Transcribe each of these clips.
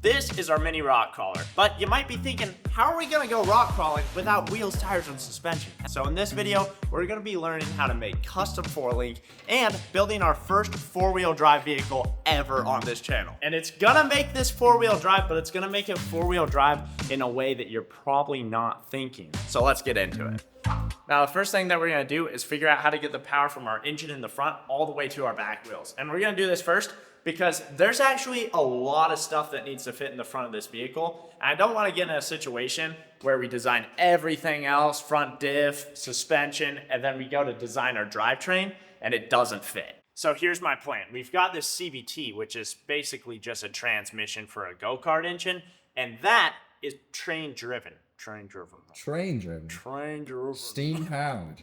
This is our mini rock crawler, but you might be thinking, how are we gonna go rock crawling without wheels, tires, and suspension? So in this video, we're gonna be learning how to make custom 4-link and building our first 4-wheel drive vehicle ever on this channel. And it's gonna make this 4-wheel drive, but it's gonna make it 4-wheel drive in a way that you're probably not thinking. So let's get into it. Now, the first thing that we're gonna do is figure out how to get the power from our engine in the front all the way to our back wheels. And we're gonna do this first because there's actually a lot of stuff that needs to fit in the front of this vehicle. And I don't wanna get in a situation where we design everything else, front diff, suspension, and then we go to design our drivetrain and it doesn't fit. So here's my plan. We've got this CVT, which is basically just a transmission for a go-kart engine, and that is train driven. Train driven. Steam powered.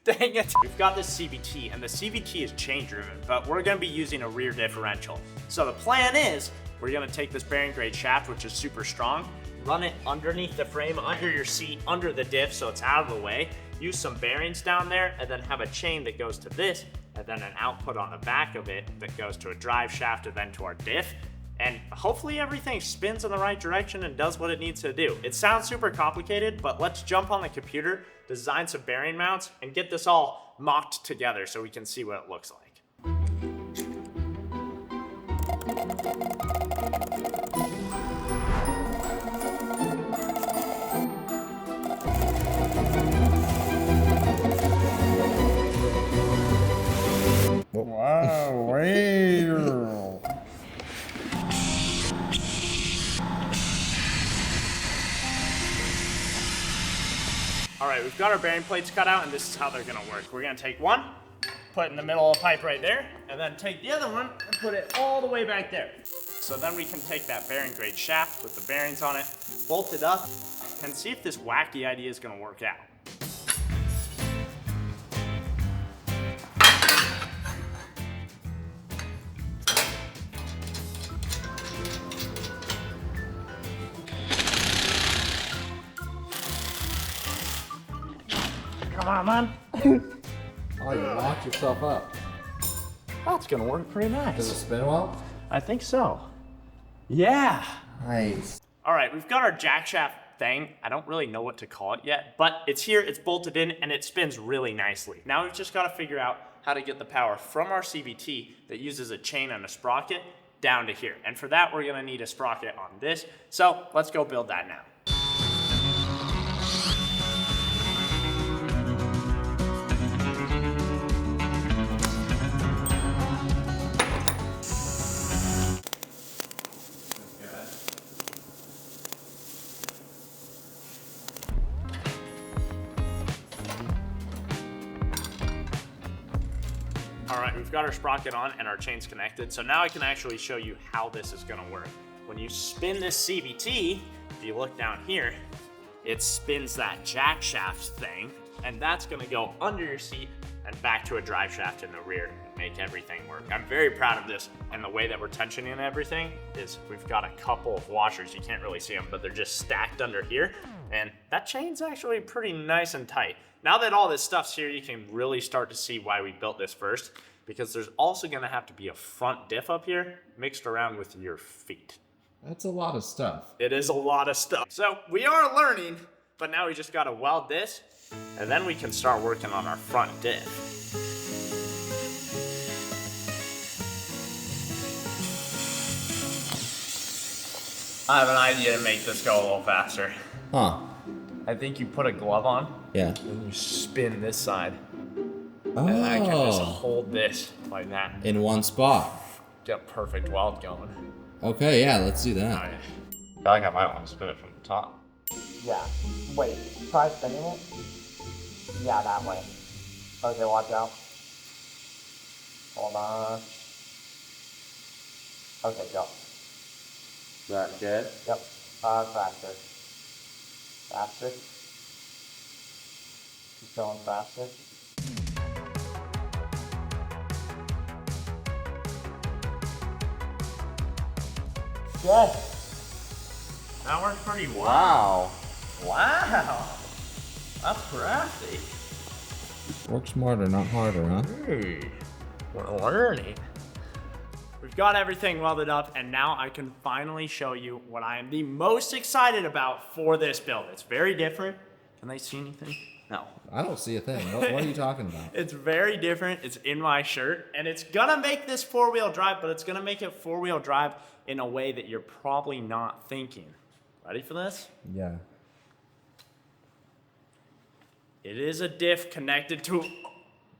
Dang it. We've got this CVT, and the CVT is chain driven, but we're gonna be using a rear differential. So the plan is, we're gonna take this bearing grade shaft, which is super strong, run it underneath the frame, under your seat, under the diff, so it's out of the way, use some bearings down there, and then have a chain that goes to this, and then an output on the back of it that goes to a drive shaft and then to our diff. And hopefully everything spins in the right direction and does what it needs to do. It sounds super complicated, but let's jump on the computer, design some bearing mounts, and get this all mocked together so we can see what it looks like. Wow, wait. All right, we've got our bearing plates cut out, and this is how they're gonna work. We're gonna take one, put it in the middle of the pipe right there, and then take the other one and put it all the way back there. So then we can take that bearing grade shaft with the bearings on it, bolt it up, and see if this wacky idea is gonna work out. Come on, man. Oh, you locked yourself up. That's gonna work pretty nice. Does it spin well? I think so. Yeah. Nice. All right, we've got our jack shaft thing. I don't really know what to call it yet, but it's here, it's bolted in, and it spins really nicely. Now we've just gotta figure out how to get the power from our CVT that uses a chain and a sprocket down to here. And for that, we're gonna need a sprocket on this. So let's go build that now. All right, we've got our sprocket on and our chain's connected. So now I can actually show you how this is gonna work. When you spin this CVT, if you look down here, it spins that jack shaft thing, and that's gonna go under your seat and back to a drive shaft in the rear and make everything work. I'm very proud of this, and the way that we're tensioning everything is we've got a couple of washers. You can't really see them, but they're just stacked under here, and that chain's actually pretty nice and tight. Now that all this stuff's here, you can really start to see why we built this first, because there's also gonna have to be a front diff up here mixed around with your feet. That's a lot of stuff. It is a lot of stuff. So we are learning, but now we just gotta weld this, and then we can start working on our front diff. I have an idea to make this go a little faster. Huh. I think you put a glove on, Yeah. and you spin this side, Oh. and I can just hold this like that. In one spot. Get perfect weld going. Okay, yeah, let's do that. Alright. I think I might want to spin it from the top. Yeah. Wait, try spinning it? Yeah, that way. Okay, watch out. Hold on. Okay, go. Is that good? Yep. Faster. Faster. Keep going faster. Yes. That worked pretty well. Wow. Wow. That's crafty. Work smarter, not harder, huh? Hey, we're learning. We've We've got everything welded up, and now I can finally show you what I am the most excited about for this build. It's very different. Can they see anything? No. I don't see a thing. What are you talking about? It's very different. It's in my shirt, and it's gonna make this four-wheel drive, but it's gonna make it four-wheel drive in a way that you're probably not thinking. Ready for this? Yeah. It is a diff connected to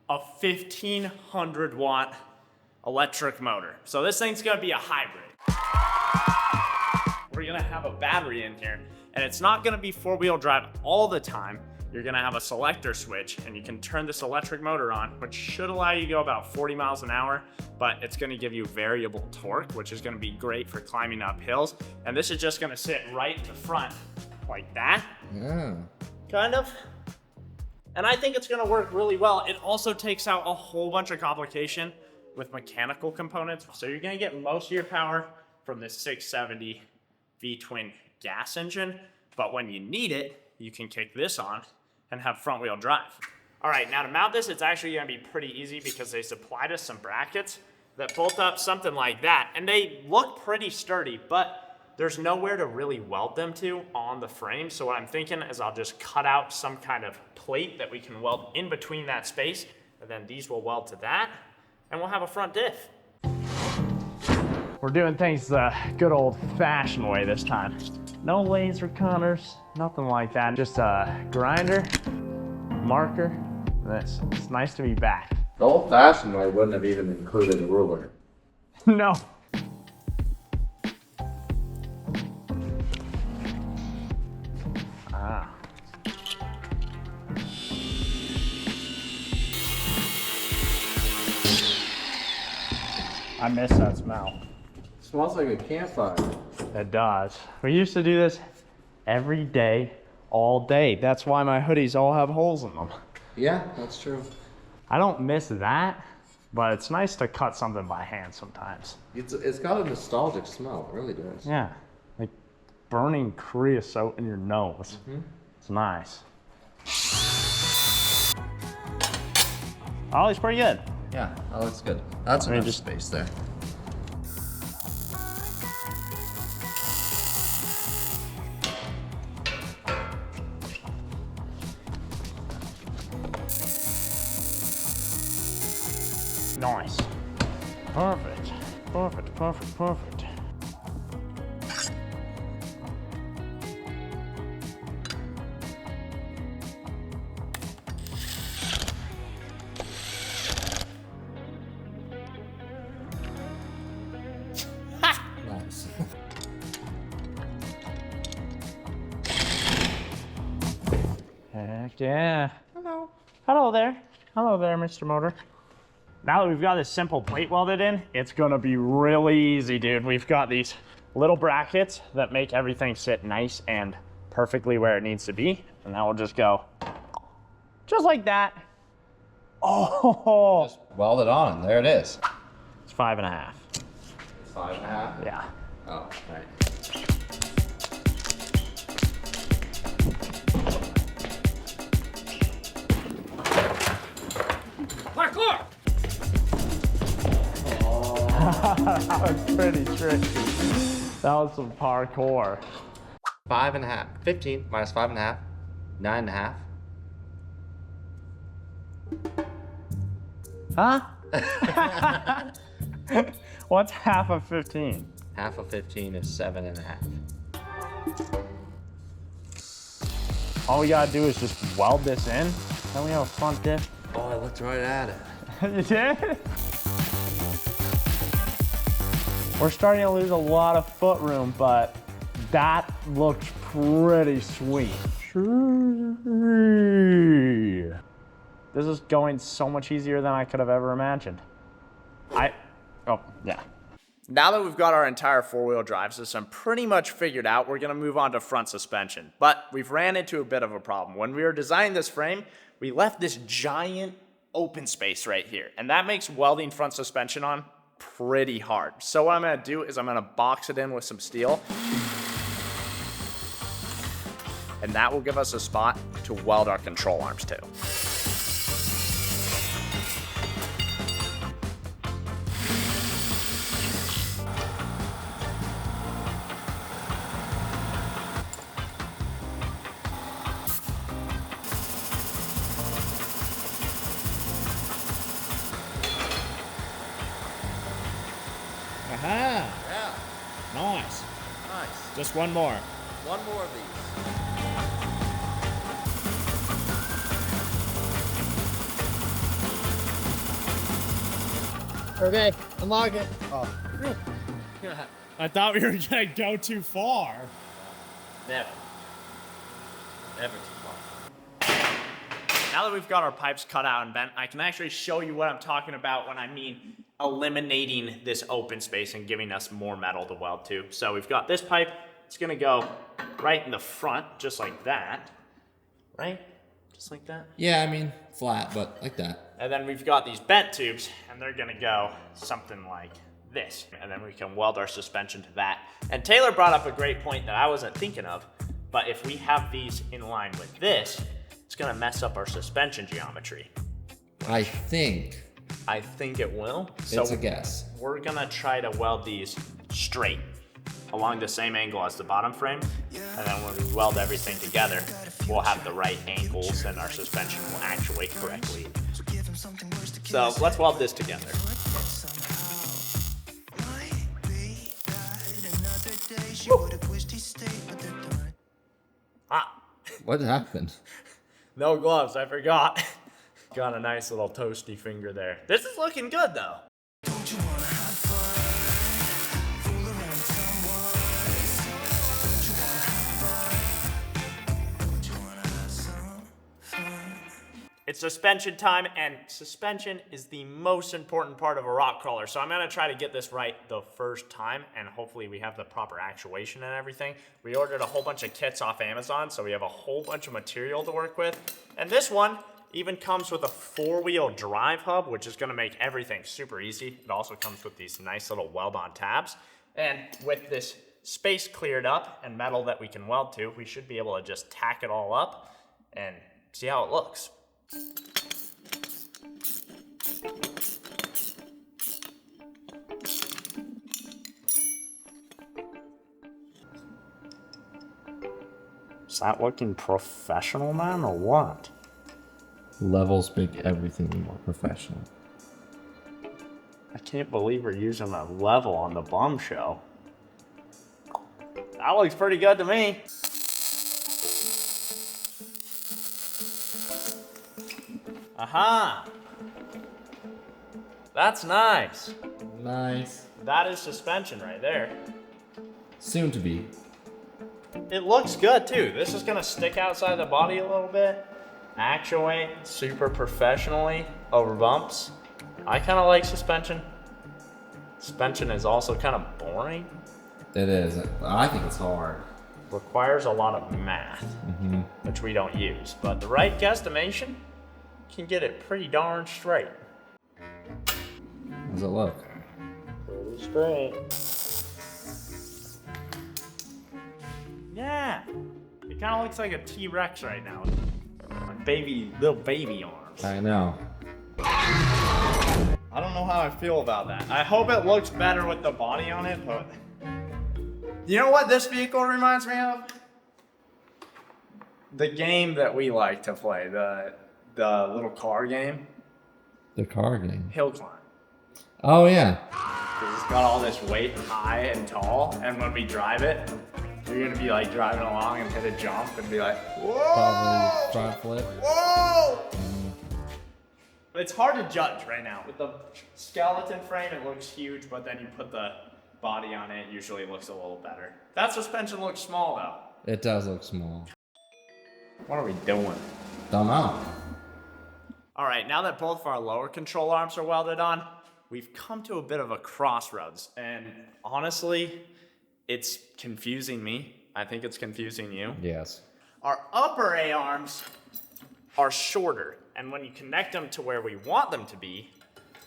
a 1500 watt electric motor. So this thing's gonna be a hybrid. We're gonna have a battery in here, and it's not gonna be four-wheel drive all the time. You're gonna have a selector switch, and you can turn this electric motor on, which should allow you to go about 40 miles an hour, but it's gonna give you variable torque, which is gonna be great for climbing up hills. And this is just gonna sit right to front, like that, Yeah. kind of. And I think it's gonna work really well. It also takes out a whole bunch of complication with mechanical components. So you're gonna get most of your power from this 670 V-twin gas engine, but when you need it, you can kick this on and have front wheel drive. All right, now to mount this, it's actually gonna be pretty easy because they supplied us some brackets that bolt up something like that. And they look pretty sturdy, but there's nowhere to really weld them to on the frame. So what I'm thinking is I'll just cut out some kind of plate that we can weld in between that space, and then these will weld to that, and we'll have a front diff. We're doing things the good old-fashioned way this time. No laser cutters, nothing like that. Just a grinder, marker, and this. It's nice to be back. The old-fashioned way wouldn't have even included a ruler. No. Ah. I miss that smell. Smells like a campfire. It does. We used to do this every day, all day. That's why my hoodies all have holes in them. Yeah, that's true. I don't miss that, but it's nice to cut something by hand sometimes. It's got a nostalgic smell, it really does. Yeah, like burning creosote in your nose. It's nice. Ollie's pretty good. Yeah, that looks good. That's enough space there. Nice. Perfect. Perfect, perfect, perfect. Nice. Heck yeah. Hello. Hello there. Hello there, Mr. Motor. Now that we've got this simple plate welded in, it's gonna be really easy, dude. We've got these little brackets that make everything sit nice and perfectly where it needs to be. And now we'll just go, just like that. Oh, Just weld it on, there it is. it's 5.5. 5.5? Yeah. Oh, right. Parkour! That was pretty tricky. That was some parkour. 5.5. 15 minus 5.5. 9.5. Huh? What's half of 15? Half of 15 is 7.5. All we gotta do is just weld this in, then we have a front diff. Oh, I looked right at it. You did? We're starting to lose a lot of foot room, but that looked pretty sweet. This is going so much easier than I could have ever imagined. Oh, yeah. Now that we've got our entire four-wheel drive system pretty much figured out, we're gonna move on to front suspension. But we've ran into a bit of a problem. When we were designing this frame, we left this giant open space right here, and that makes welding front suspension on pretty hard. So what I'm gonna do is I'm gonna box it in with some steel, and that will give us a spot to weld our control arms to. Nice. Nice. Just one more. One more of these. Okay, unlock it. I thought we were gonna go too far. Never. Never too far. Now that we've got our pipes cut out and bent, I can actually show you what I'm talking about when I mean eliminating this open space and giving us more metal to weld to. So we've got this pipe, it's gonna go right in the front, just like that, right? Just like that. Yeah, I mean, flat, but like that. And then we've got these bent tubes, and they're gonna go something like this. And then we can weld our suspension to that. And Taylor brought up a great point that I wasn't thinking of, but if we have these in line with this, it's gonna mess up our suspension geometry. I think it will. it's a guess. We're gonna try to weld these straight along the same angle as the bottom frame. And then when we weld everything together, we'll have the right angles and our suspension will actuate correctly. So let's weld this together. Ah, What happened? no gloves, I forgot. Got a nice little toasty finger there. This is looking good though. It's suspension time, and suspension is the most important part of a rock crawler. So I'm gonna try to get this right the first time, and hopefully we have the proper actuation and everything. We ordered a whole bunch of kits off Amazon, so we have a whole bunch of material to work with. And this one even comes with a 4-wheel drive hub, which is gonna make everything super easy. It also comes with these nice little weld-on tabs. And with this space cleared up and metal that we can weld to, we should be able to just tack it all up and see how it looks. Is that looking professional, man, or what? Levels make everything more professional. I can't believe we're using a level on the bum show. That looks pretty good to me. Aha! That's nice. Nice. That is suspension right there. Soon to be. It looks good too. This is gonna stick outside the body a little bit. Actuate super professionally over bumps. I kind of like suspension. Suspension is also kind of boring. It is. I think it's hard. Requires a lot of math, which we don't use. But the right guesstimation can get it pretty darn straight. How does it look? Pretty straight. Yeah. It kind of looks like a T-Rex right now. Like little baby arms. I know. I don't know how I feel about that. I hope it looks better with the body on it, but... You know what this vehicle reminds me of? The game that we like to play, the little car game. The car game. Hill climb. Oh yeah. 'Cause it's got all this weight high and tall, and when we drive it, you're gonna be like driving along and hit a jump and be like, whoa! Probably front flip. Whoa! It's hard to judge right now. With the skeleton frame, it looks huge, but then you put the body on it, usually looks a little better. That suspension looks small though. It does look small. What are we doing? Don't know. All right, now that both of our lower control arms are welded on, we've come to a bit of a crossroads. And honestly, it's confusing me. I think it's confusing you. Yes. Our upper A arms are shorter. And when you connect them to where we want them to be,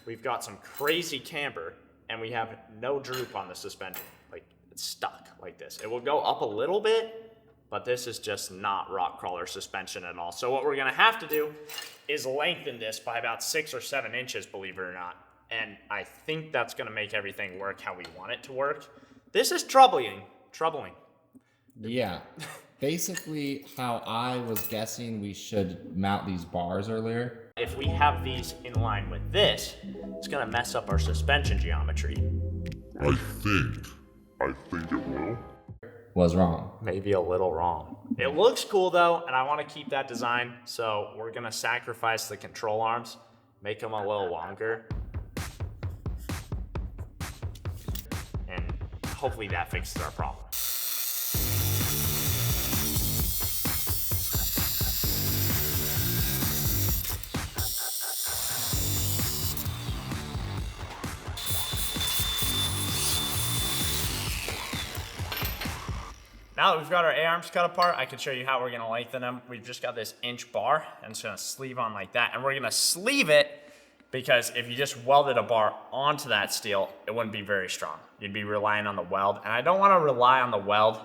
we've got some crazy camber and we have no droop on the suspension. Like, it's stuck like this. It will go up a little bit, but this is just not rock crawler suspension at all. So what we're gonna have to do is lengthen this by about 6 or 7 inches, believe it or not. And I think that's gonna make everything work how we want it to work. This is troubling. Yeah. Basically, how I was guessing we should mount these bars earlier. If we have these in line with this, it's gonna mess up our suspension geometry. I think I think it will. Was wrong. Maybe a little wrong. It looks cool though, and I want to keep that design, so we're gonna sacrifice the control arms, make them a little longer, and hopefully that fixes our problem. Now that we've got our A-arms cut apart, I can show you how we're gonna lengthen them. We've just got this inch bar, and it's gonna sleeve on like that. And we're gonna sleeve it because if you just welded a bar onto that steel, it wouldn't be very strong. You'd be relying on the weld. And I don't wanna rely on the weld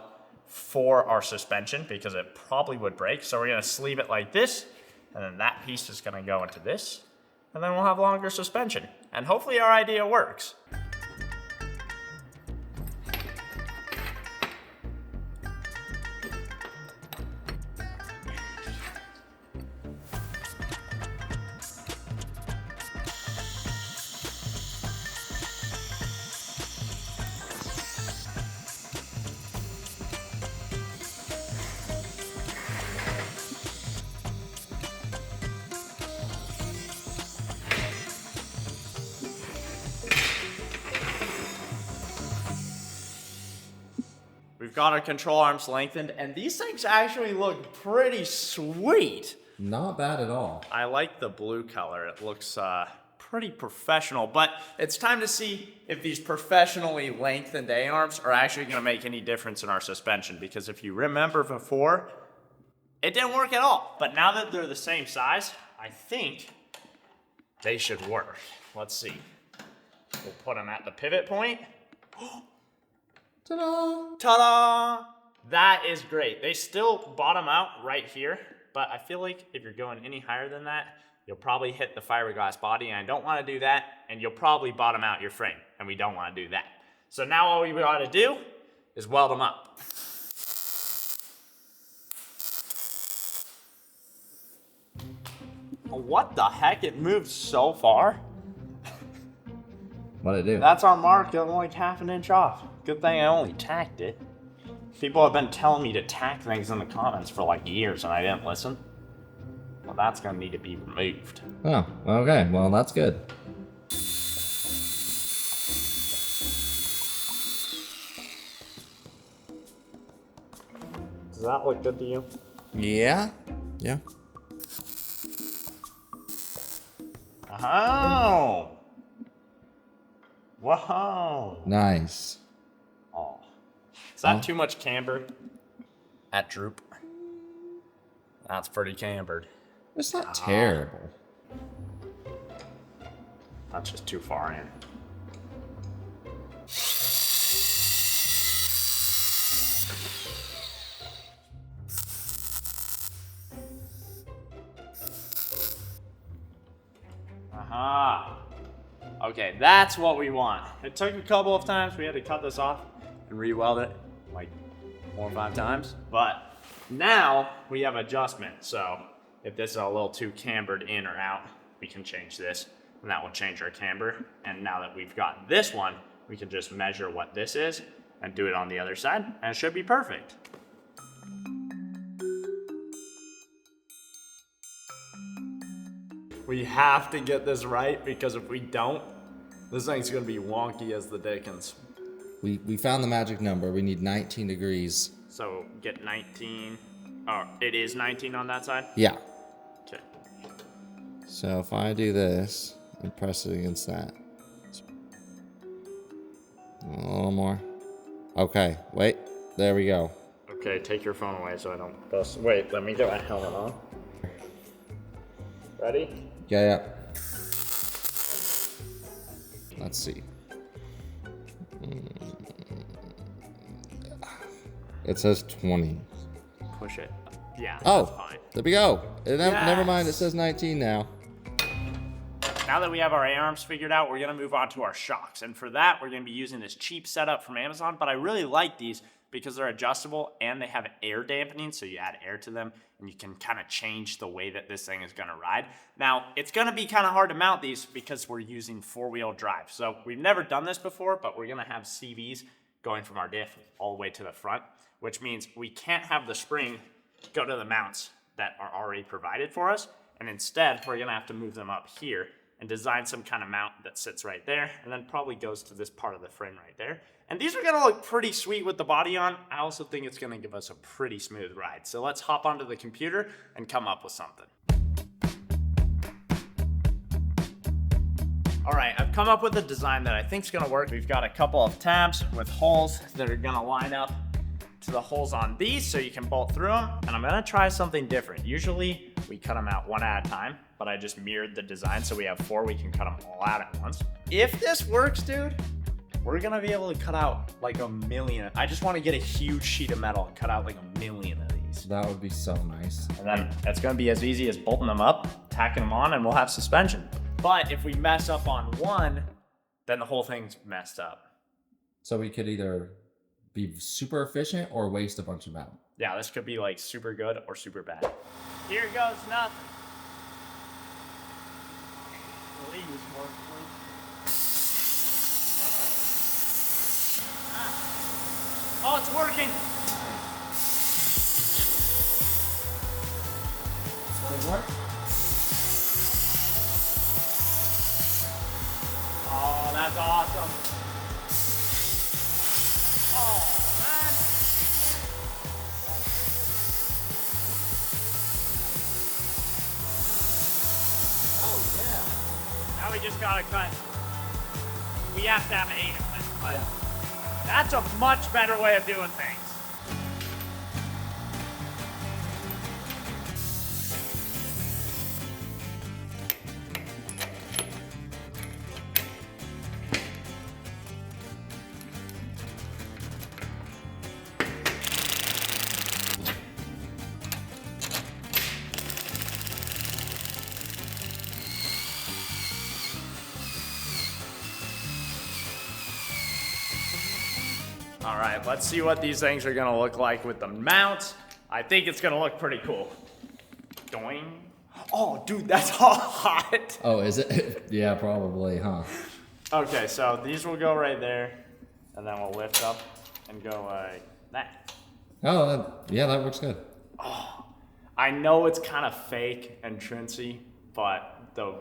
for our suspension because it probably would break. So we're gonna sleeve it like this, and then that piece is gonna go into this, and then we'll have longer suspension. And hopefully our idea works. We've got our control arms lengthened, and these things actually look pretty sweet. Not bad at all. I like the blue color. It looks pretty professional, but it's time to see if these professionally lengthened A-arms are actually gonna make any difference in our suspension, because if you remember before, it didn't work at all. But now that they're the same size, I think they should work. Let's see. We'll put them at the pivot point. Ta-da! Ta-da! That is great. They still bottom out right here, but I feel like if you're going any higher than that, you'll probably hit the fiberglass body, and I don't want to do that, and you'll probably bottom out your frame, and we don't want to do that. So now all we got to do is weld them up. What the heck? It moved so far. What'd it do? That's our mark, like half an inch off. Good thing I only tacked it. People have been telling me to tack things in the comments for like years and I didn't listen. Well, that's gonna need to be removed. Oh, okay. Well, that's good. Does that look good to you? Yeah. Yeah. Oh! Whoa! Nice. Oh. Is that too much camber? At droop? That's pretty cambered. It's not terrible. That's just too far in. Aha. Okay, that's what we want. It took a couple of times. We had to cut this off and re-weld it like 4 or 5 times. But now we have adjustment. So if this is a little too cambered in or out, we can change this and that will change our camber. And now that we've got this one, we can just measure what this is and do it on the other side and it should be perfect. We have to get this right because if we don't, this thing's gonna be wonky as the dickens. We found the magic number. We need 19 degrees. So get 19. Oh, it is 19 on that side? Yeah. Okay. So if I do this and press it against that. A little more. Okay, wait. There we go. Okay, take your phone away so I don't bust. Wait, let me get my helmet on. Ready? Yeah. Let's see. It says 20. Push it. Yeah, Oh, that's fine. there we go. Never mind, it Yes. says 19 now. Now that we have our A-arms figured out, we're gonna move on to our shocks. And for that, we're gonna be using this cheap setup from Amazon, but I really like these because they're adjustable and they have air dampening, so you add air to them and you can kind of change the way that this thing is gonna ride. Now, it's gonna be kind of hard to mount these because we're using 4-wheel drive. So we've never done this before, but we're gonna have CVs going from our diff all the way to the front, which means we can't have the spring go to the mounts that are already provided for us. And instead, we're gonna have to move them up here and design some kind of mount that sits right there and then probably goes to this part of the frame right there. And these are gonna look pretty sweet with the body on. I also think it's gonna give us a pretty smooth ride. So let's hop onto the computer and come up with something. All right, I've come up with a design that I think is gonna work. We've got a couple of tabs with holes that are gonna line up to the holes on these so you can bolt through them. And I'm gonna try something different. Usually we cut them out one at a time, but I just mirrored the design so we have 4, we can cut them all out at once. If this works, dude, we're gonna be able to cut out like 1,000,000. I just wanna get a huge sheet of metal and cut out like 1,000,000 of these. That would be so nice. And then it's gonna be as easy as bolting them up, tacking them on, and we'll have suspension. But if we mess up on one, then the whole thing's messed up. So we could either be super efficient or waste a bunch of metal. Yeah, this could be like super good or super bad. Here goes nothing. Please work, please. Oh, it's working. Does it work? Oh, that's awesome. Oh, man. Oh, yeah. Now we just gotta cut. We have to have 8 of them, but that's a much better way of doing things. All right, let's see what these things are gonna look like with the mounts. I think it's gonna look pretty cool. Doing. Oh, dude, that's all hot. Oh, is it? Yeah, probably, huh? Okay, so these will go right there, and then we'll lift up and go like that. Oh, yeah, that works good. I know it's kind of fake and trincy, but the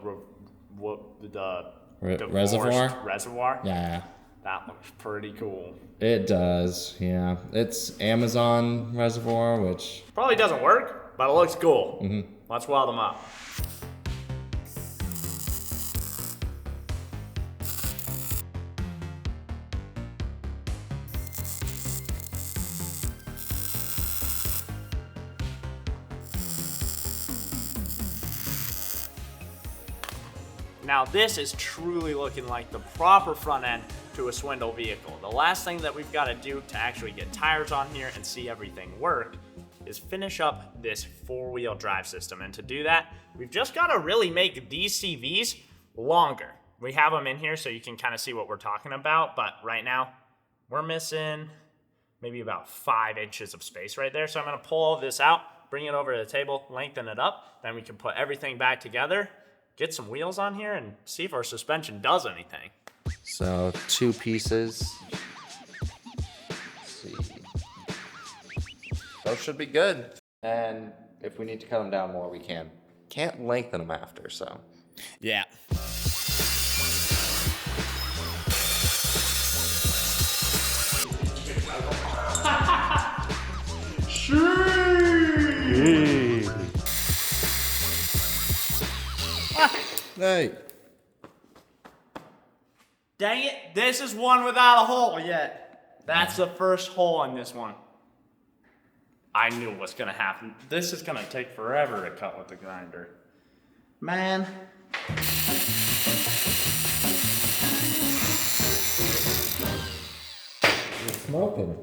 reservoir, Yeah, that looks pretty cool. it does. Yeah, it's Amazon reservoir, which Probably doesn't work, but it looks cool. Let's weld them up. Now this is truly looking like the proper front end to a Swindle vehicle. The last thing that we've got to do to actually get tires on here and see everything work is finish up this 4-wheel drive system. And to do that, we've just got to really make these CVs longer. We have them in here so you can kind of see what we're talking about, but right now we're missing maybe about 5 inches of space right there. So I'm going to pull all this out, bring it over to the table, lengthen it up, then we can put everything back together, get some wheels on here, and see if our suspension does anything. so 2 pieces. Let's see. Those should be good. And if we need to cut them down more, we can. Can't lengthen them after, so. Yeah. Hey. Dang it, this is one without a hole yet. That's the first hole in this one. I knew what's gonna happen. This is gonna take forever to cut with the grinder. Man. You're smoking.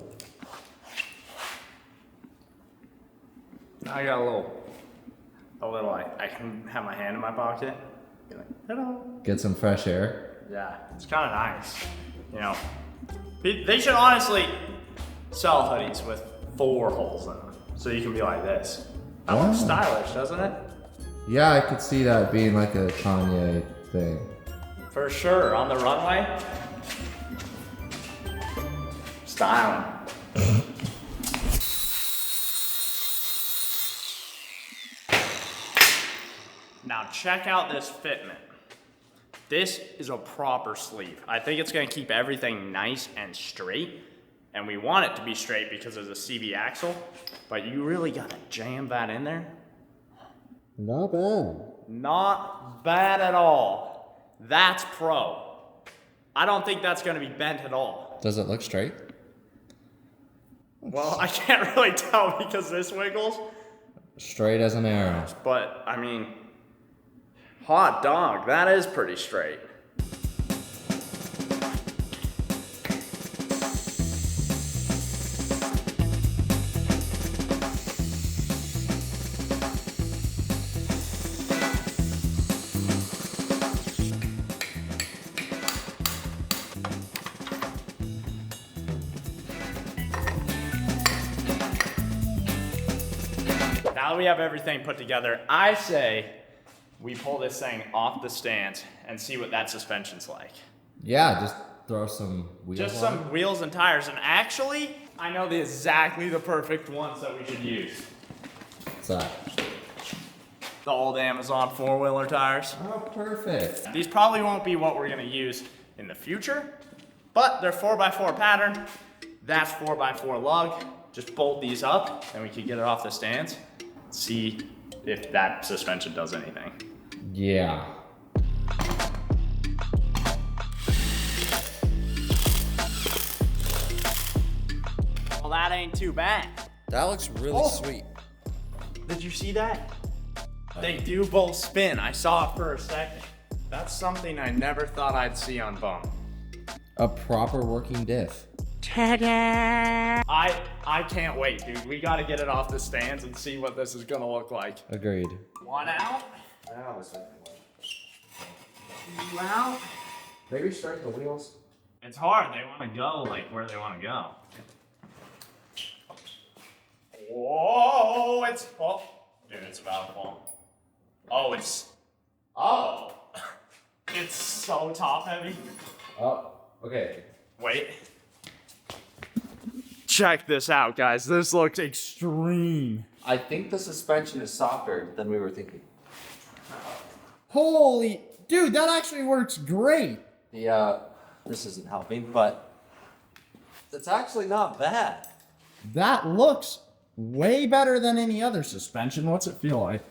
Now I got a little, I can have my hand in my pocket. Be like, hello. Get some fresh air. Yeah, it's kind of nice. You know, they should honestly sell hoodies with 4 holes in them, so you can be like this. That looks stylish, doesn't it? Yeah, I could see that being like a Kanye thing. For sure, on the runway. Just styling. Now check out this fitment. This is a proper sleeve. I think it's gonna keep everything nice and straight. And we want it to be straight because of the CV axle, but you really gotta jam that in there. Not bad. Not bad at all. That's pro. I don't think that's gonna be bent at all. Does it look straight? Well, I can't really tell because this wiggles, Straight as an arrow. but I mean, hot dog, that is pretty straight. Now that we have everything put together, I say we pull this thing off the stands and see what that suspension's like. Yeah, just throw some wheels Just on some wheels and tires, and actually, I know exactly the perfect ones that we should use. What's that? The old Amazon four-wheeler tires. Oh, perfect. These probably won't be what we're gonna use in the future, but they're 4x4 pattern. That's 4x4 lug. Just bolt these up and we can get it off the stands. See if that suspension does anything. Yeah. Well, that ain't too bad. That looks really Oh. sweet. Did you see that? They do both spin. I saw it for a second. That's something I never thought I'd see on bone. A proper working diff. I can't wait, dude. We gotta get it off the stands and see what this is gonna look like. Agreed. One out. Two out. Maybe start the wheels. It's hard. They want to go like where they want to go. Whoa! Dude, it's about to fall. Oh, it's so top heavy. Oh, okay. Wait. Check this out, guys. This looks extreme. I think the suspension is softer than we were thinking. Holy, dude, that actually works great. This isn't helping, but it's actually not bad. That looks way better than any other suspension. What's it feel like?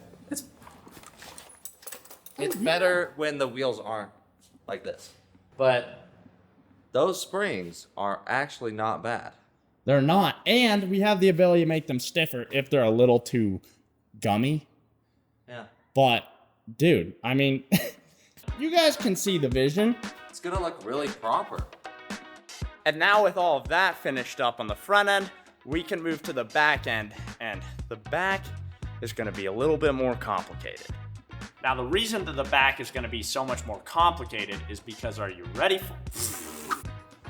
It's better when the wheels aren't like this. But those springs are actually not bad. They're not. And we have the ability to make them stiffer if they're a little too gummy. Yeah. But, dude, I mean, you guys can see the vision. It's gonna look really proper. And now with all of that finished up on the front end, we can move to the back end, and the back is gonna be a little bit more complicated. Now the reason that the back is gonna be so much more complicated is because, are you ready for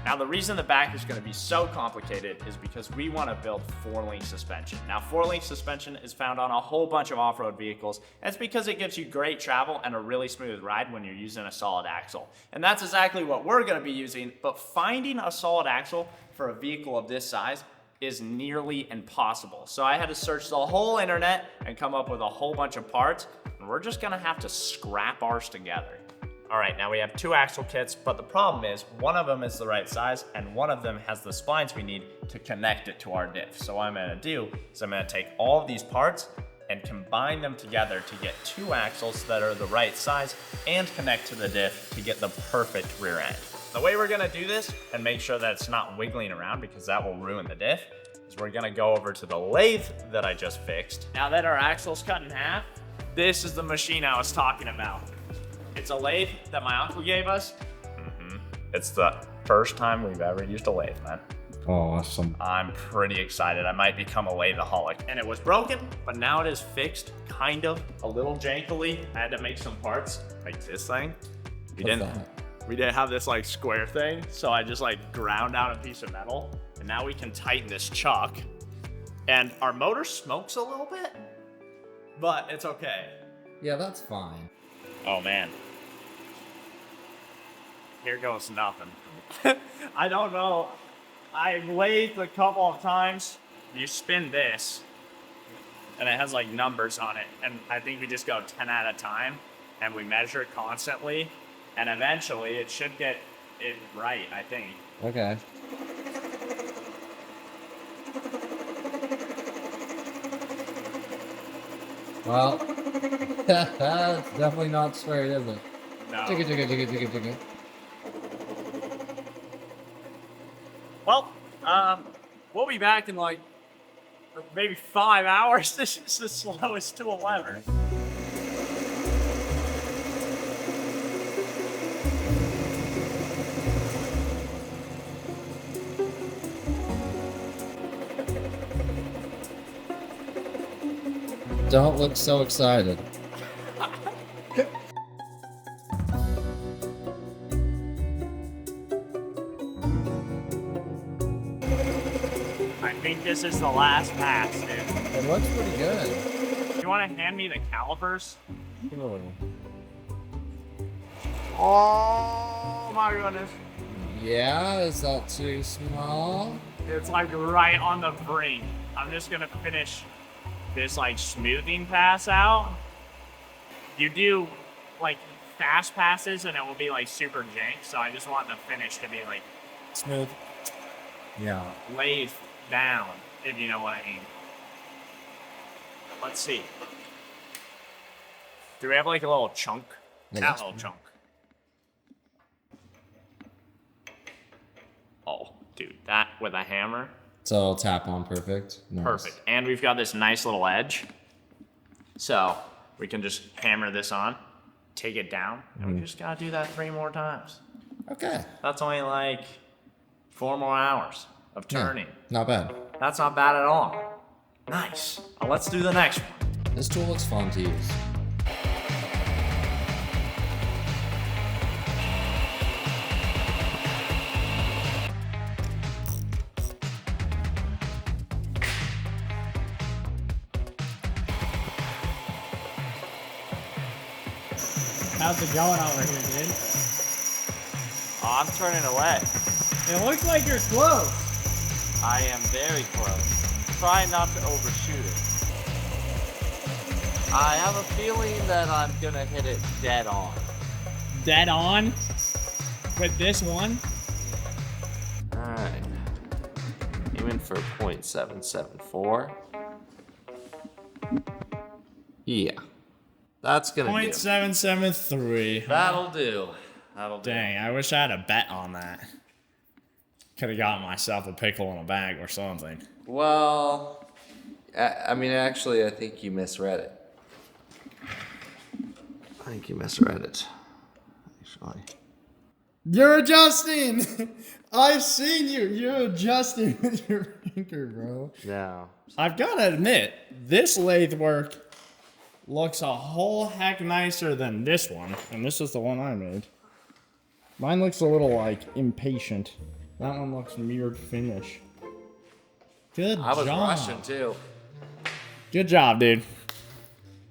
Now the reason the back is gonna be so complicated is because we wanna build 4-link suspension. Now 4-link suspension is found on a whole bunch of off-road vehicles, and it's because it gives you great travel and a really smooth ride when you're using a solid axle. And that's exactly what we're gonna be using, but finding a solid axle for a vehicle of this size is nearly impossible. So I had to search the whole internet and come up with a whole bunch of parts, and we're just gonna have to scrap ours together. All right, now we have 2 axle kits, but the problem is one of them is the right size and one of them has the splines we need to connect it to our diff. So what I'm gonna do is I'm gonna take all of these parts and combine them together to get 2 axles that are the right size and connect to the diff to get the perfect rear end. The way we're gonna do this and make sure that it's not wiggling around because that will ruin the diff is we're gonna go over to the lathe that I just fixed. Now that our axle's cut in half, this is the machine I was talking about. It's a lathe that my uncle gave us. It's the first time we've ever used a lathe, man. Awesome. I'm pretty excited. I might become a latheaholic. And it was broken, but now it is fixed, kind of, a little jankily. I had to make some parts, like this thing. We didn't have this like square thing, so I just like ground out a piece of metal, and now we can tighten this chuck. And our motor smokes a little bit, but it's okay. Yeah, that's fine. Oh man. Here goes nothing. I don't know. I've lathed a couple of times. You spin this, and it has like numbers on it, and I think we just go 10 at a time, and we measure it constantly, and eventually it should get it right, I think. Okay. Well, that's definitely not straight, is it? No. Ticket. Well, we'll be back in like maybe 5 hours. This is the slowest tool ever. Don't look so excited. I think this is the last pass, dude. It looks pretty good. You want to hand me the calipers? Cool. Oh my goodness. Yeah, is that too small? It's like right on the brink. I'm just gonna finish this like smoothing pass out. You do like fast passes and it will be like super jank, so I just want the finish to be like Smooth. Yeah. laid down, if you know what I mean. Let's see. Do we have like a little chunk? Yeah, That that's little chunk. Oh, dude, that with a hammer. So it'll tap on perfect. Nice. Perfect. And we've got this nice little edge. So we can just hammer this on, take it down, and we just gotta do that 3 more times. Okay. That's only like 4 more hours of Yeah, turning. not bad. That's not bad at all. Nice. Well, let's do the next one. This tool looks fun to use. How's it going over here, dude? Oh, I'm turning away. It looks like you're close. I am very close. Try not to overshoot it. I have a feeling that I'm gonna hit it dead on. Dead on with this one. Alright. Aiming for 0.774. Yeah. That's gonna do. 0.773. That'll do. That'll do. Dang, I wish I had a bet on that. Could have gotten myself a pickle in a bag or something. Well, I mean, actually, I think you misread it. I think you misread it. Actually. You're adjusting! I've seen you. You're adjusting with your finger, bro. Yeah. I've got to admit, this lathe work looks a whole heck nicer than this one. And this is the one I made. Mine looks a little, like, impatient. That one looks mirrored finish. Good I was job. rushing too. Good job, dude.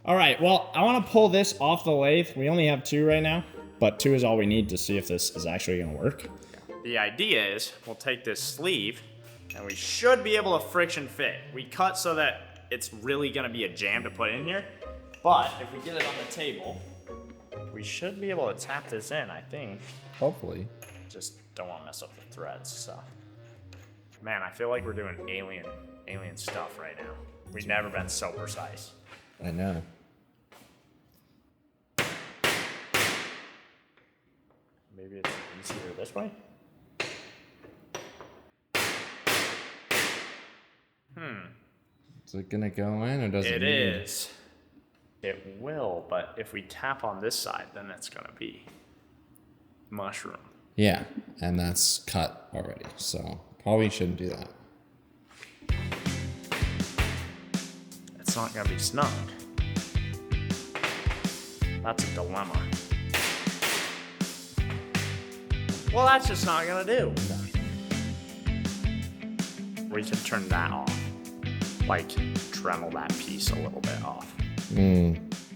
All right, well, I want to pull this off the lathe. We only have 2 right now, but 2 is all we need to see if this is actually going to work. The idea is we'll take this sleeve and we should be able to friction fit. We cut so that it's really gonna be a jam to put in here. But if we get it on the table, we should be able to tap this in, I think. Hopefully. Just don't want to mess up the threads, so. Man, I feel like we're doing alien stuff right now. We've never been so precise. I know. Maybe it's easier this way? Is it gonna go in or does it? It is. It will, but if we tap on this side, then it's gonna be mushroom. Yeah, and that's cut already, so probably shouldn't do that. It's not gonna be snug. That's a dilemma. Well, that's just not gonna do. We can turn that off. Like, Dremel that piece a little bit off.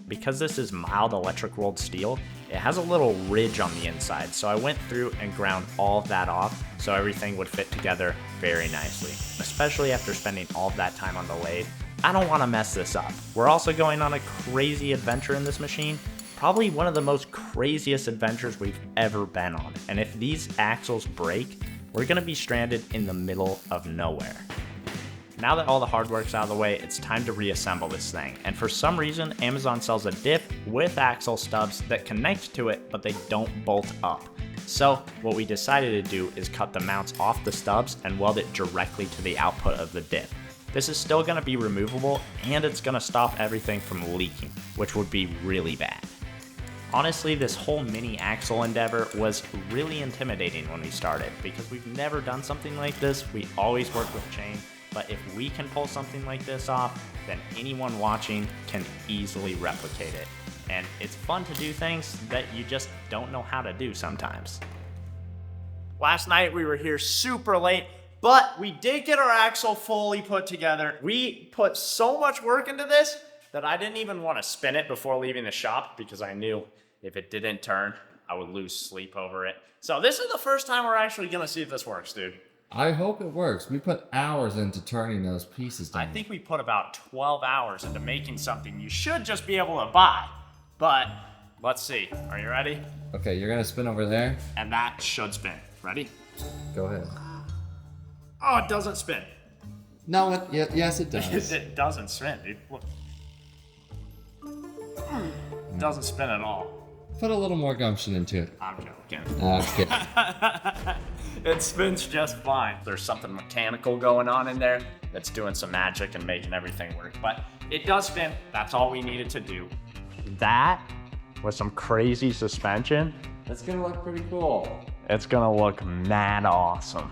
Because this is mild electric rolled steel, it has a little ridge on the inside. So I went through and ground all of that off so everything would fit together very nicely, especially after spending all of that time on the lathe. I don't want to mess this up. We're also going on a crazy adventure in this machine, probably one of the most craziest adventures we've ever been on. And if these axles break, we're gonna be stranded in the middle of nowhere. Now that all the hard work's out of the way, it's time to reassemble this thing. And for some reason, Amazon sells a diff with axle stubs that connect to it, but they don't bolt up. So what we decided to do is cut the mounts off the stubs and weld it directly to the output of the diff. This is still gonna be removable, and it's gonna stop everything from leaking, which would be really bad. Honestly, this whole mini axle endeavor was really intimidating when we started because we've never done something like this. We always work with chain. But if we can pull something like this off, then anyone watching can easily replicate it. And it's fun to do things that you just don't know how to do sometimes. Last night we were here super late, but we did get our axle fully put together. We put so much work into this that I didn't even want to spin it before leaving the shop because I knew if it didn't turn, I would lose sleep over it. So this is the first time we're actually gonna see if this works, dude. I hope it works. We put hours into turning those pieces down. I think we put about 12 hours into making something you should just be able to buy. But let's see. Are you ready? Okay, you're gonna spin over there? And that should spin. Ready? Go ahead. Oh, it doesn't spin. No, yes it does. It doesn't spin, dude. Look. It doesn't spin at all. Put a little more gumption into it. I'm joking. Okay. It spins just fine. There's something mechanical going on in there that's doing some magic and making everything work. But it does spin. That's all we needed to do. That with some crazy suspension, That's gonna look pretty cool. it's gonna look mad awesome.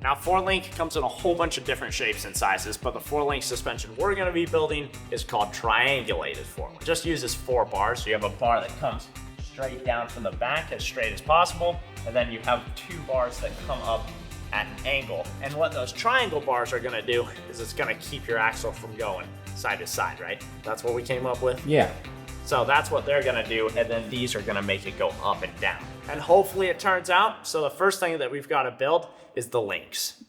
Now, 4-link comes in a whole bunch of different shapes and sizes, but the 4-link suspension we're gonna be building is called triangulated 4-link. Just uses 4 bars, so you have a bar that comes straight down from the back as straight as possible, and then you have 2 bars that come up at an angle. And what those triangle bars are gonna do is it's gonna keep your axle from going side to side, right? That's what we came up with? Yeah. So that's what they're gonna do, and then these are gonna make it go up and down. And hopefully it turns out. So the first thing that we've gotta build is the links.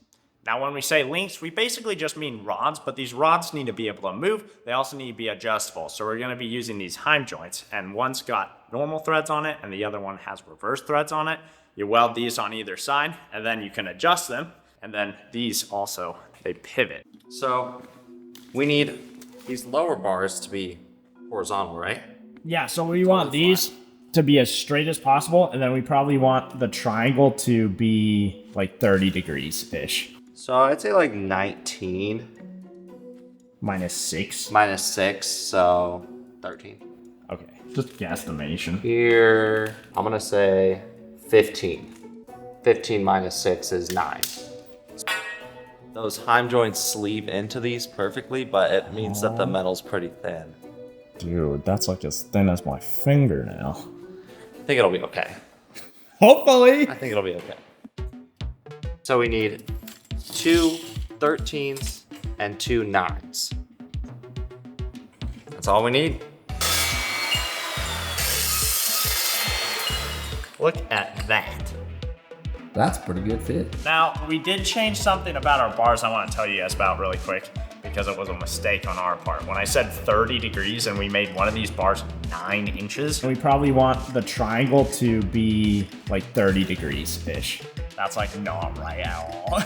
Now when we say links, we basically just mean rods, but these rods need to be able to move. They also need to be adjustable. So we're gonna be using these heim joints, and one's got normal threads on it, and the other one has reverse threads on it. You weld these on either side, and then you can adjust them. And then these also, they pivot. So we need these lower bars to be horizontal, right? Yeah, so we want these to be as straight as possible, and then we probably want the triangle to be like 30 degrees-ish. So I'd say like 19 -6. minus 6, so 13. Okay, just guesstimation. Here, I'm gonna say 15. 15 minus 6 is 9. Those heim joints sleeve into these perfectly, but it means that the metal's pretty thin. Dude, that's like as thin as my fingernail. I think it'll be okay. Hopefully. I think it'll be okay. So we need 2 13s and 2 9s. That's all we need. Look at that. That's a pretty good fit. Now, we did change something about our bars I want to tell you guys about really quick because it was a mistake on our part. When I said 30 degrees and we made one of these bars 9 inches, We probably want the triangle to be like 30 degrees-ish. that's like not right at all.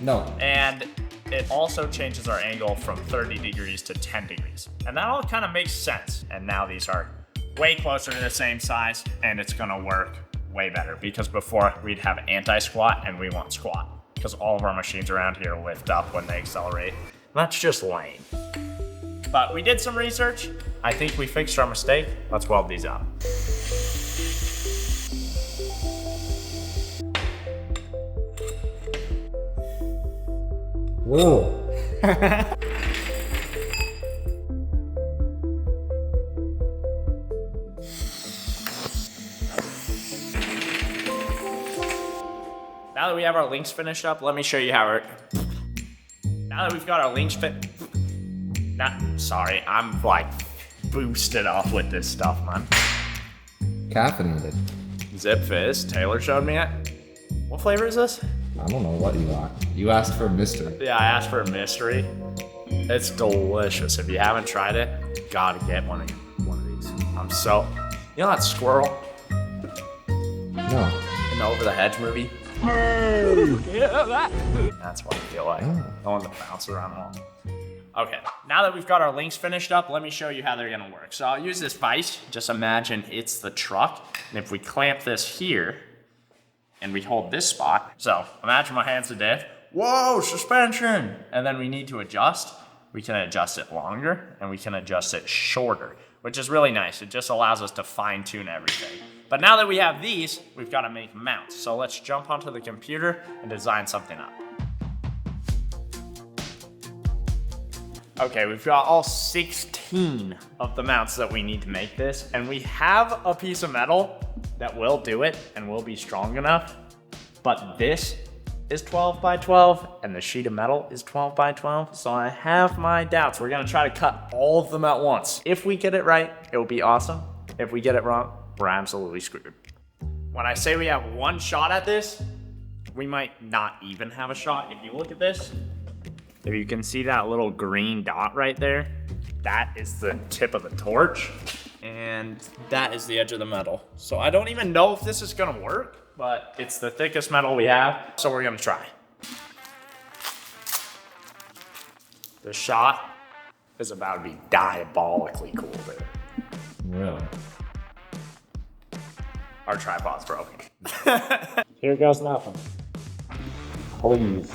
No. And it also changes our angle from 30 degrees to 10 degrees. And that all kind of makes sense. And now these are way closer to the same size, and it's gonna work way better because before we'd have anti-squat and we want squat because all of our machines around here lift up when they accelerate. That's just lame. But we did some research. I think we fixed our mistake. Let's weld these up. Whoa. Now that we have our links finished up, let me show you how we're... Now that we've got our links sorry, I'm like boosted off with this stuff, man. Caffeinated. Zip Fizz, Taylor showed me it. What flavor is this? I don't know what you want. You asked for a mystery. Yeah, I asked for a mystery. It's delicious. If you haven't tried it, gotta get one of these. You know that squirrel No. in the Over the Hedge movie? That's what I feel like. I want to bounce around the wall. Okay, now that we've got our links finished up, let me show you how they're gonna work. So I'll use this vise. Just imagine it's the truck. And if we clamp this here, and we hold this spot. So imagine my hands to death. Whoa, suspension! And then we need to adjust. We can adjust it longer, and we can adjust it shorter, which is really nice. It just allows us to fine tune everything. But now that we have these, we've got to make mounts. So let's jump onto the computer and design something up. Okay, we've got all 16 of the mounts that we need to make this, and we have a piece of metal that will do it and will be strong enough, but this is 12 by 12 and the sheet of metal is 12 by 12, so I have my doubts. We're gonna try to cut all of them at once. If we get it right, it will be awesome. If we get it wrong, we're absolutely screwed. When I say we have one shot at this, we might not even have a shot. If you look at this, if you can see that little green dot right there, that is the tip of the torch, and that is the edge of the metal. So I don't even know if this is gonna work, but it's the thickest metal we have, so we're gonna try. The shot is about to be diabolically cool, dude. Really? Our tripod's broken. Here goes nothing. Please.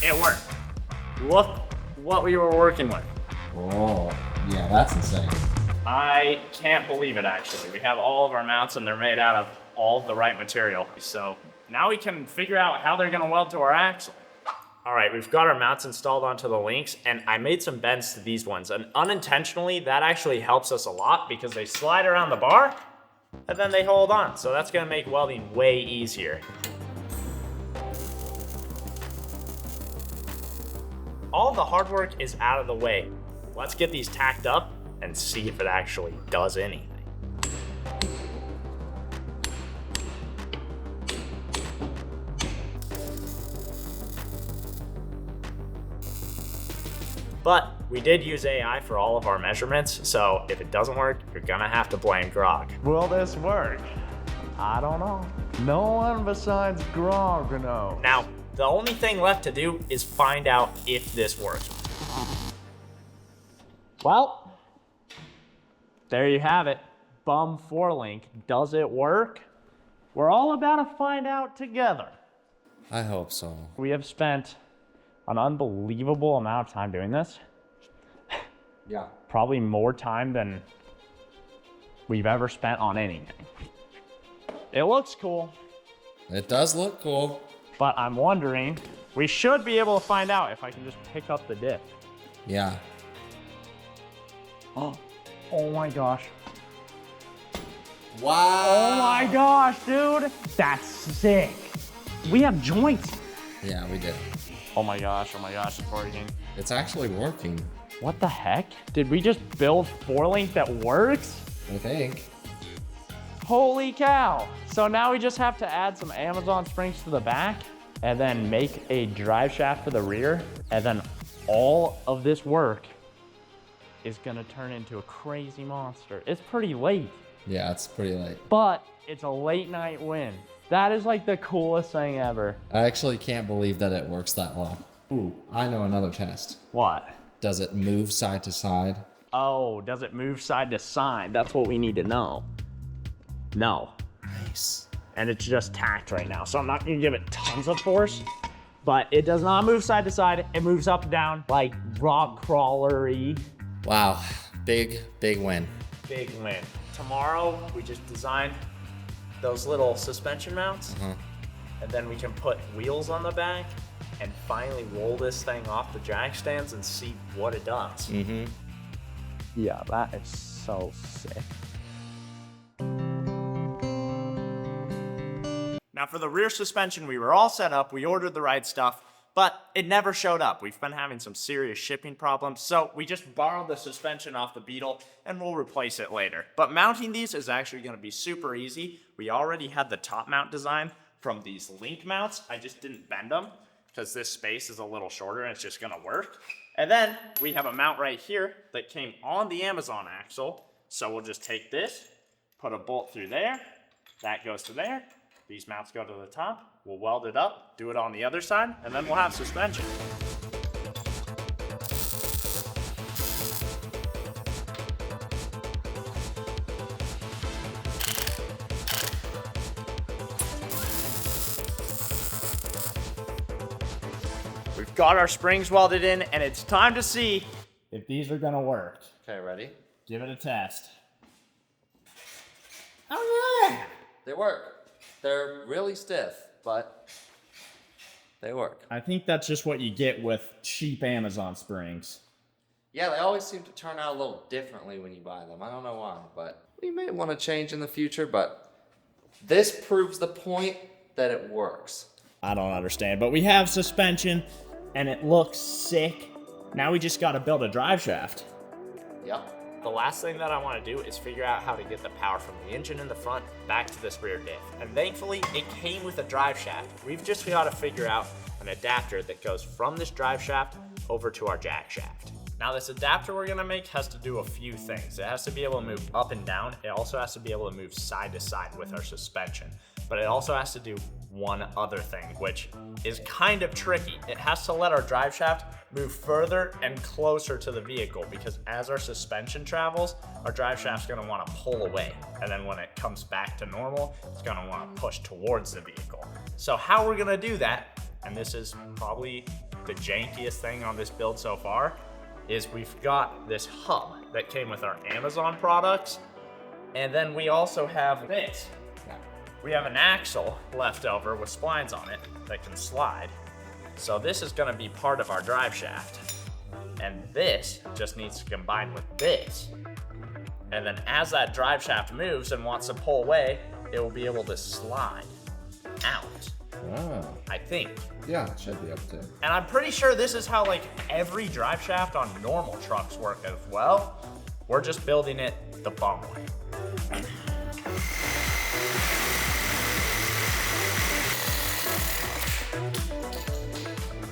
It worked. Look what we were working with. Oh, yeah, that's insane. I can't believe it, actually. We have all of our mounts and they're made out of all the right material. So now we can figure out how they're gonna weld to our axle. All right, we've got our mounts installed onto the links, and I made some bends to these ones, and unintentionally, that actually helps us a lot because they slide around the bar and then they hold on. So that's gonna make welding way easier. All the hard work is out of the way. Let's get these tacked up and see if it actually does anything. But we did use AI for all of our measurements, so if it doesn't work, you're gonna have to blame Grog. Will this work? I don't know. No one besides Grog knows. Now, the only thing left to do is find out if this works. Well, there you have it. Bum 4-link. Does it work? We're all about to find out together. I hope so. We have spent an unbelievable amount of time doing this. Yeah. Probably more time than we've ever spent on anything. It looks cool, It does look cool. but I'm wondering, we should be able to find out if I can just pick up the diff. Yeah. Oh my gosh. Wow. Oh my gosh, dude. That's sick. We have joints. Yeah, we did. Oh my gosh, it's working. It's actually working, What the heck? Did we just build 4-link that works? I think. Holy cow. So now we just have to add some Amazon springs to the back and then make a drive shaft for the rear. And then all of this work is gonna turn into a crazy monster. It's pretty late, Yeah, it's pretty late. but it's a late night win. That is like the coolest thing ever. I actually can't believe that it works that well. Ooh, I know another test. What? Does it move side to side? Oh, does it move side to side? That's what we need to know. No. Nice. And it's just tacked right now. So I'm not gonna give it tons of force, but it does not move side to side. It moves up and down like rock crawler-y. Wow, big win. Big win. Tomorrow, we just designed those little suspension mounts, and then we can put wheels on the back and finally roll this thing off the jack stands and see what it does. Mm-hmm. Yeah, that is so sick. Now Now for the rear suspension, we were all set up, we ordered the right stuff, but it never showed up. We've been having some serious shipping problems, so we just borrowed the suspension off the Beetle and we'll replace it later. But mounting these is actually gonna be super easy. We already had the top mount design from these link mounts. I just didn't bend them because this space is a little shorter and it's just gonna work. And then we have a mount right here that came on the Amazon axle. So we'll just take this, put a bolt through there, that goes to there. These mounts go to the top, we'll weld it up, do it on the other side, and then we'll have suspension. We've got our springs welded in, and it's time to see If these are gonna work. Okay, ready? Give it a test. Oh yeah! They work. They're really stiff, but they work. I think that's just what you get with cheap Amazon springs. Yeah, they always seem to turn out a little differently when you buy them. I don't know why, but we may want to change in the future, but this proves the point that it works. I don't understand, but we have suspension and it looks sick. Now we just gotta build a drive shaft. Yep. the last thing that I want to do is figure out how to get the power from the engine in the front back to this rear diff. And thankfully, it came with a drive shaft. We've just got to figure out an adapter that goes from this drive shaft over to our jack shaft. Now this adapter we're gonna make has to do a few things. It has to be able to move up and down. It also has to be able to move side to side with our suspension. But it also has to do one other thing, which is kind of tricky. It has to let our drive shaft move further and closer to the vehicle, because as our suspension travels, our drive shaft's gonna wanna pull away. And then when it comes back to normal, it's gonna wanna push towards the vehicle. So how we're gonna do that, and this is probably the jankiest thing on this build so far, is we've got this hub that came with our Amazon products. And then we also have this. We have an axle left over with splines on it that can slide. So this is gonna be part of our drive shaft. And this just needs to combine with this. And then as that drive shaft moves and wants to pull away, it will be able to slide out. Oh. I think. Yeah, it should be up to. And I'm pretty sure this is how like every drive shaft on normal trucks work as well. We're just building it the bum way.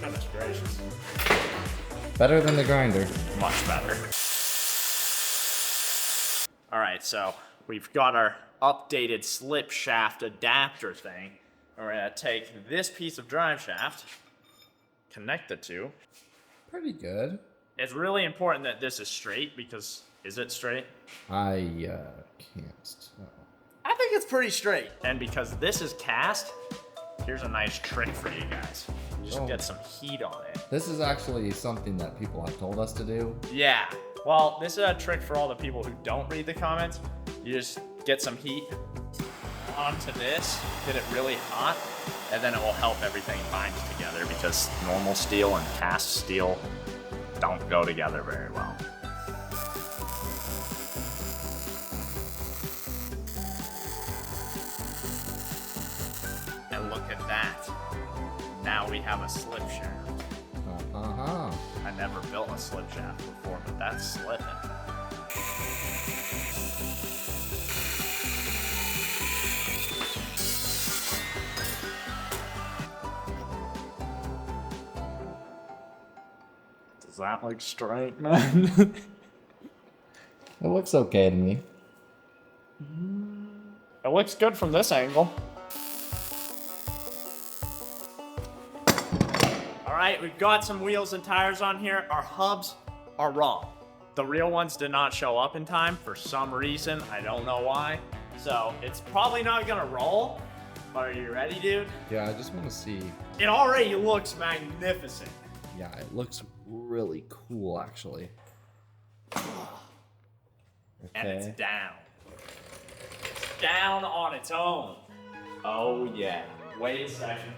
Goodness gracious. Better than the grinder. Much better. All right, so we've got our updated slip shaft adapter thing. We're gonna take this piece of drive shaft, connect the two. Pretty good. It's really important that this is straight because, is it straight? I can't tell. I think it's pretty straight. And because this is cast, here's a nice trick for you guys. You just get some heat on it. This is actually something that people have told us to do. Yeah, well, this is a trick for all the people who don't read the comments. You just get some heat onto this, get it really hot, and then it will help everything bind together, because normal steel and cast steel don't go together very well. And look at that. Now we have a slip shaft. Uh-huh. I never built a slip shaft before, but that's slipping. Does that look straight, man? It looks okay to me. It looks good from this angle. All right, we've got some wheels and tires on here. Our hubs are wrong. The real ones did not show up in time for some reason. I don't know why. So it's probably not gonna roll, but are you ready, dude? Yeah, I just want to see. It already looks magnificent. Yeah, it looks really cool, actually. And Okay. it's down. It's down on its own. Oh yeah. Wait a second.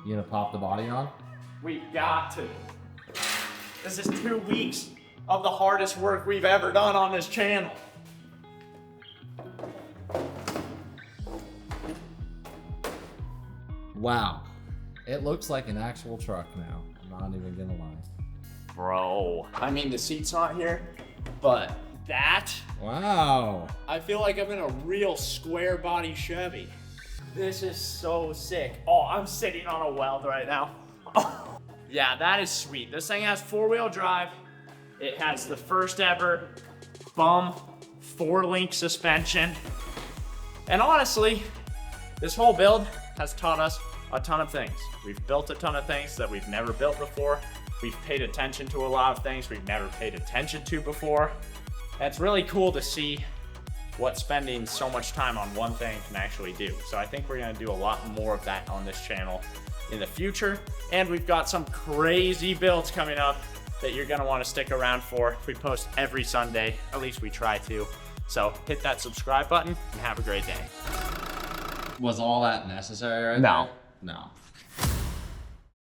You gonna pop the body on? We've got to. This is 2 weeks of the hardest work we've ever done on this channel. Wow. It looks like an actual truck now. I'm not even gonna lie. Bro. I mean, the seat's not here, but that, Wow. I feel like I'm in a real square body Chevy. This is so sick. Oh, I'm sitting on a weld right now. Oh. Yeah, that is sweet. This thing has 4-wheel drive. It has the first ever bum 4-link suspension. And honestly, this whole build has taught us a ton of things. We've built a ton of things that we've never built before. We've paid attention to a lot of things we've never paid attention to before. And it's really cool to see what spending so much time on one thing can actually do. So I think we're gonna do a lot more of that on this channel in the future. And we've got some crazy builds coming up that you're gonna wanna stick around for. We post every Sunday, at least we try to. So hit that subscribe button and have a great day. Was all that necessary right No. there? No.